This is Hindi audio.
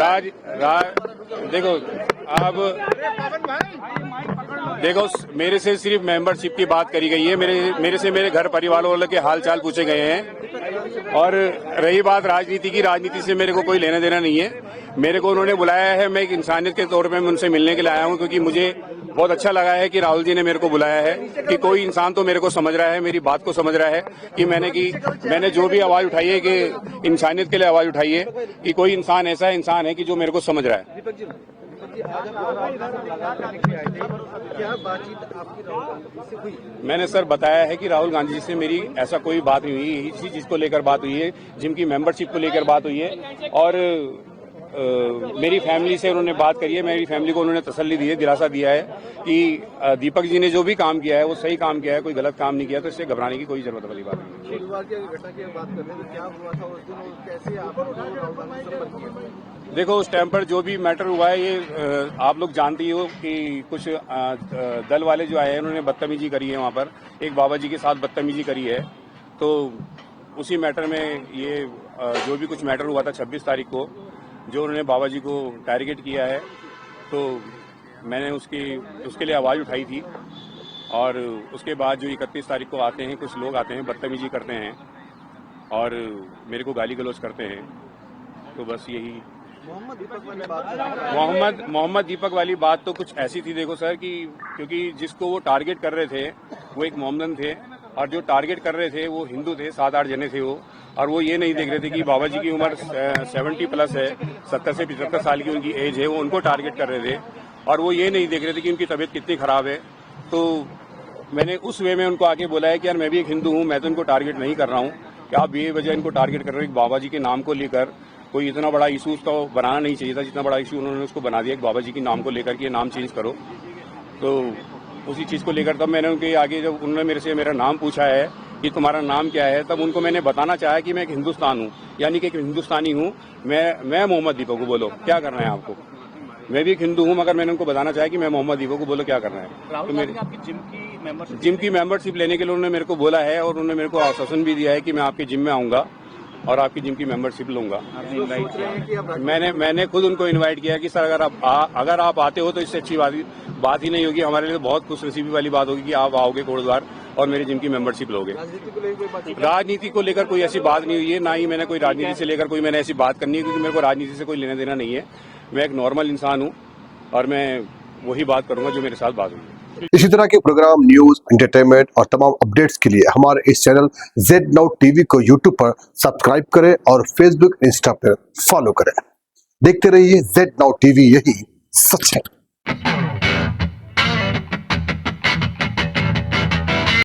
राज देखो अब देखो मेरे से सिर्फ मेंबरशिप की बात करी गई है। मेरे से मेरे घर परिवार वालों के हाल चाल पूछे गए हैं। और रही बात राजनीति की, राजनीति से मेरे को कोई लेना देना नहीं है। मेरे को उन्होंने बुलाया है, मैं एक इंसानियत के तौर पे मैं उनसे मिलने के लिए आया हूं, क्योंकि मुझे बहुत अच्छा लगा है कि राहुल जी ने मेरे को बुलाया है कि कोई इंसान तो मेरे को समझ रहा है, मेरी बात को समझ रहा है कि मैंने जो भी आवाज उठाई है कि इंसानियत के लिए आवाज उठाई है, कि कोई इंसान ऐसा इंसान है कि जो मेरे को समझ रहा है। मैंने सर बताया है कि राहुल गांधी जी से मेरी ऐसा कोई बात नहीं हुई, इसी चीज को लेकर बात हुई है, जिनकी मेंबरशिप को लेकर बात हुई है। और मेरी फैमिली से उन्होंने बात करी है। मेरी फैमिली को उन्होंने तसल्ली दी है, दिलासा दिया है कि दीपक जी ने जो भी काम किया है वो सही काम किया है, कोई गलत काम नहीं किया, तो इससे घबराने की कोई जरूरत वाली बात नहीं। शुक्रवार की घटना की बात कर रहे हैं, क्या हुआ था उस दिन और कैसे आप देखो उस टाइम पर जो भी मैटर हुआ है, ये आप लोग जानते ही हो कि कुछ दल वाले जो आए हैं उन्होंने बदतमीजी करी है, वहां पर एक बाबा जी के साथ बदतमीजी करी है। तो उसी मैटर में ये जो भी कुछ मैटर हुआ था 26 तारीख को, जो उन्होंने बाबा जी को टारगेट किया है, तो मैंने उसके लिए आवाज उठाई थी। और उसके बाद जो 31 तारीख को आते हैं कुछ लोग आते हैं, बदतमीजी करते हैं और मेरे को गाली गलौज करते हैं। तो बस यही मोहम्मद दीपक वाली बात तो कुछ ऐसी थी, देखो सर, कि क्योंकि जिसको वो टारगेट कर रहे थे वो एक मोहम्मदन थे, और जो टारगेट कर रहे थे वो हिंदू थे, 7-8 जने थे वो। और वो ये नहीं देख रहे थे कि बाबा जी की उम्र 70 प्लस है, 70 से 75 साल की उनकी एज है, वो उनको टारगेट कर रहे थे। और वो ये नहीं देख रहे थे कि उनकी तबीयत कितनी खराब है। तो मैंने उस वे में उनको आके बोला है कि यार मैं भी एक हिंदू हूँ, मैं तो इनको टारगेट नहीं कर रहा हूँ कि आप बेवजह इनको टारगेट कर रहे हो। बाबा जी के नाम को लेकर कोई इतना बड़ा इशू उसका बनाना नहीं चाहिए था, जितना बड़ा इशू उन्होंने उसको बना दिया कि बाबा जी के नाम को लेकर कि ये नाम चेंज करो। तो उसी चीज को लेकर तब मैंने उनके आगे, जब उन्होंने मेरे से मेरा नाम पूछा है कि तुम्हारा नाम क्या है, तब उनको मैंने बताना चाहा कि मैं एक हिंदुस्तान हूँ, यानी कि एक हिंदुस्तानी हूँ। मैं मोहम्मद दीपक को, बोलो क्या करना है आपको। मैं भी एक हिंदू हूँ, मगर मैंने उनको बताना चाहा कि मैं मोहम्मद दीपक को, बोलो क्या करना है। तो मेरे जिम की मेंबरशिप लेने के लिए उन्होंने मेरे को बोला है, और उन्होंने मेरे को आश्वासन भी दिया है कि मैं आपके जिम में आऊंगा और आपकी जिम की मेंबरशिप लूंगा। मैंने खुद उनको इनवाइट किया कि सर अगर आप आते हो तो इससे अच्छी बात ही नहीं होगी, हमारे लिए बहुत खुशनसीबी वाली बात होगी कि आप आओगे कोटद्वार और मेरे जिम की मेंबरशिप लोगे। राजनीति को लेकर कोई ऐसी बात नहीं हुई है, ना ही मैंने कोई राजनीति से लेकर कोई मैंने ऐसी बात करनी है, क्योंकि मेरे को राजनीति से कोई लेना देना नहीं है। मैं एक नॉर्मल इंसान हूँ और मैं वही बात करूंगा जो मेरे साथ बात हुई। इसी तरह के प्रोग्राम, न्यूज, एंटरटेनमेंट और तमाम अपडेट्स के लिए हमारे इस चैनल Z-Now TV को YouTube पर सब्सक्राइब करें और Facebook, इंस्टा पर फॉलो करें। देखते रहिए Z-Now TV, यही सच है।